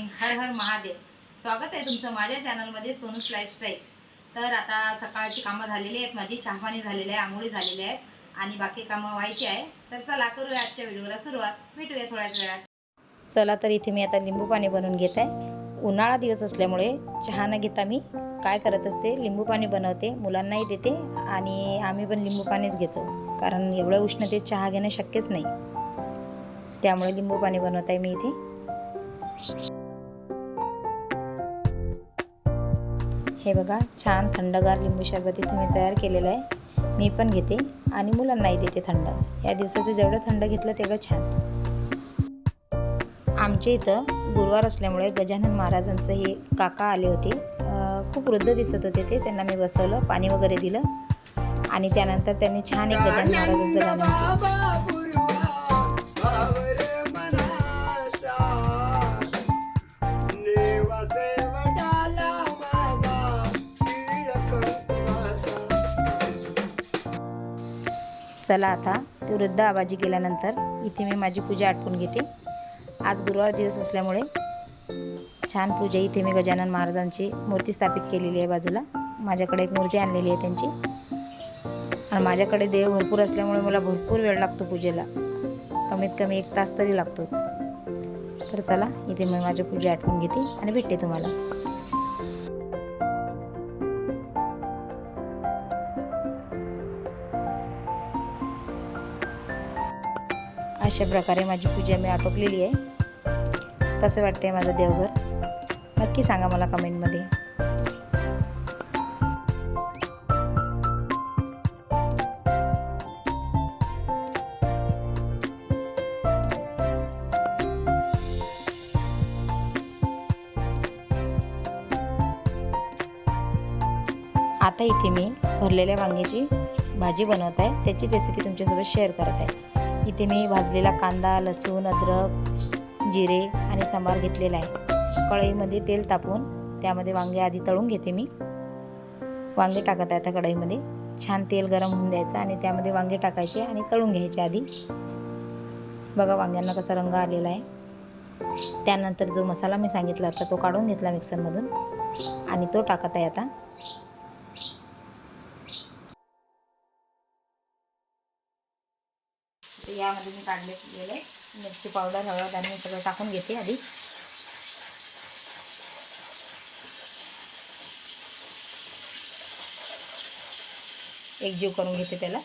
Morning. हर हर महादेव. स्वागत आहे तुमचं माझ्या चॅनलमध्ये सोनूस लाईफस्टाईल. तर आता सकाळची कामं झालेली आहेत, माझी चहापाणी झालेली आहे, आंघोळी झालेली आहे आणि बाकी कामं व्हायची आहे. तर चला करूया आजच्या व्हिडिओला सुरुवात. भेटूया थोड्याच वेळात. चला तर इथे मी आता लिंबू पाणी बनवून घेत आहे. उन्हाळा दिवस असल्यामुळे चहा न घेता मी काय करत असते, लिंबू पाणी बनवते, मुलांनाही देते आणि आम्ही पण लिंबू पाणीच घेतो, कारण एवढ्या उष्णतेत चहा घेणं शक्यच नाही. त्यामुळे लिंबू पाणी बनवत आहे मी इथे. हे बघा, छान थंडगार लिंबू सरबत इथे मी तयार केलेलं आहे. मी पण घेते आणि मुलांनाही देते थंड. या दिवसाचं जेवढं थंड घेतलं तेवढं छान. आमच्या इथं गुरुवार असल्यामुळे गजानन महाराजांचं हे काका आले होते. खूप वृद्ध दिसत होते ते. त्यांना मी बसवलं, पाणी वगैरे दिलं आणि त्यानंतर त्यांनी छान एक गजानन महाराजांचं गाणं म्हटलं. चला आता ते वृद्ध आबाजी गेल्यानंतर इथे मी माझी पूजा आटपून घेते. आज गुरुवार दिवस असल्यामुळे छान पूजा इथे मी गजानन महाराजांची मूर्ती स्थापित केलेली आहे. बाजूला माझ्याकडे एक मूर्ती आणलेली आहे त्यांची, आणि माझ्याकडे देव भरपूर असल्यामुळे मला भरपूर वेळ लागतो पूजेला. कमीत कमी 1 तास तरी लागतोच. तर चला इथे मी माझी पूजा आटपून घेते आणि भेटते तुम्हाला. अशा प्रकारे माझी पूजा मी आटोपलेली आहे. कसं वाटतंय माझं देवघर, नक्की सांगा मला कमेंटमध्ये. आता इथे मी भरलेल्या वांग्याची भाजी बनवत आहे. त्याची रेसिपी तुमच्यासोबत शेअर करत आहे. इथे मी भाजलेला कांदा, लसूण, अद्रक, जिरे आणि सांबार घेतलेला आहे. कढईमध्ये तेल तापवून त्यामध्ये वांगे आधी तळून घेते मी. वांगे टाकत आहे आता कढईमध्ये. छान तेल गरम होऊन द्यायचं आणि त्यामध्ये वांगे टाकायचे आणि तळून घ्यायचे आधी. बघा वांग्यांना कसा रंग आलेला आहे. त्यानंतर जो मसाला मी सांगितला होता तो काढून घेतला मिक्सरमधून आणि तो टाकत आहे आता. यामध्ये मी काढलेले मिरची पावडर, हळद आणि सगळं टाकून घेते आधी. एकजीव करून घेते त्याला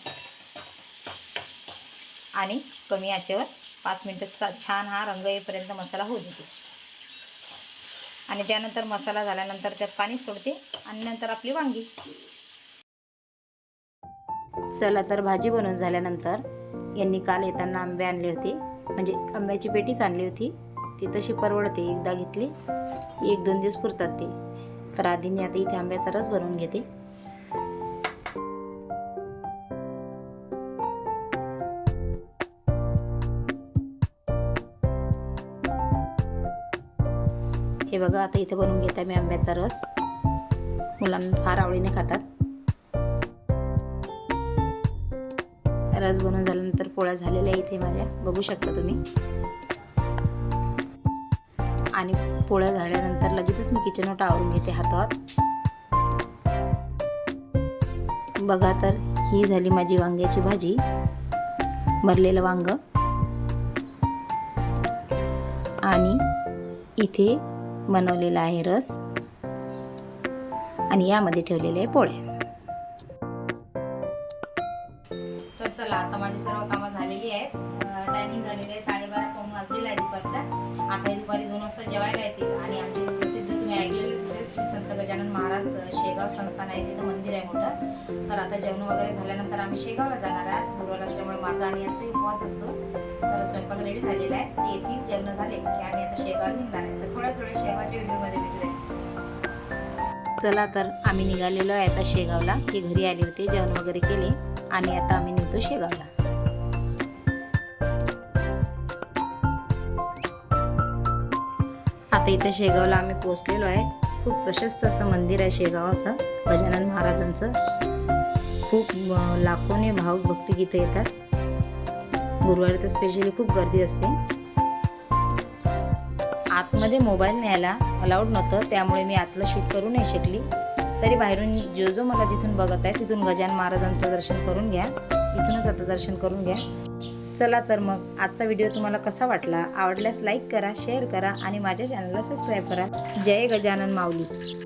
आणि कमी आचेवर 5 मिनिटं छान हा रंग येईपर्यंत मसाला होऊ देते. आणि त्यानंतर मसाला झाल्यानंतर त्यात पाणी सोडते आणि नंतर आपली वांगी. चला तर भाजी बनवून झाल्यानंतर यांनी काल येताना आंबे आणले होते, म्हणजे आंब्याची पेटीच आणली होती. ती तशी परवडते, एकदा घेतली 1-2 दिवस पुरतात ते. तर आधी मी आता इथे आंब्याचा रस बनवून घेते. हे बघा, आता इथे बनवून घेते मी आंब्याचा रस. मुलांना फार आवडीने खातात. रस बनवून झाल्यानंतर पोळ्या झालेल्या इथे माझ्या बघू शकता तुम्ही. आणि पोळ्या झाल्यानंतर लगेचच मी किचन ओटा आवरून घेते हातावर. बघा तर ही झाली माझी वांग्याची भाजी, भरलेलं वांग. आणि इथे बनवलेला आहे रस आणि यामध्ये ठेवलेले आहे पोळ्या. तर चला आता माझी सर्व कामं झालेली आहेत. टायमिंग झालेली आहे 12:30 वाजलेला आहे दुपारचा. आता दुपारी 2 वाजता जेवायला येतील. आणि आमचे प्रसिद्ध तुम्ही ऐकलेलेच असेल, श्री संत गजानन महाराज शेगाव संस्थान आहे, तिथं मंदिर आहे मोठं. तर आता जेवण वगैरे झाल्यानंतर आम्ही शेगावला जाणार आहे. आज गुरुवार असल्यामुळे माझा आणि यांचा उपवास असतो. तर स्वयंपाक रेडी झालेला आहे. ते येतील, जेवण झाले की आम्ही आता शेगावला निघणार आहे. तर थोड्याच वेळ शेगावच्या व्हिडिओमध्ये भेटूया. चला तर आम्ही निघालेलो आहे आता शेगावला. ते घरी आले होते, जेवण वगैरे केले आणि आता आम्ही निघतो शेगावला. आता इथं शेगावला आम्ही पोहोचलेलो आहे. खूप प्रशस्त असं मंदिर आहे शेगावाचं, गजानन महाराजांचं. खूप लाखोने भाविक भक्ती इथे येतात. गुरुवारी तर स्पेशली खूप गर्दी असते. आतमध्ये मोबाईल न्यायला अलाउड नव्हतं, त्यामुळे मी आतलं शूट करू नाही शकली. तरी बाहेरून जो मला जिथून बघत आहे तिथून गजानन महाराजांचं दर्शन करून घ्या. इथूनच आता दर्शन करून घ्या. चला तर मग आजचा व्हिडिओ तुम्हाला कसा वाटला? आवडल्यास लाईक करा, शेअर करा आणि माझ्या चॅनलला सबस्क्राईब करा. जय गजानन माऊली.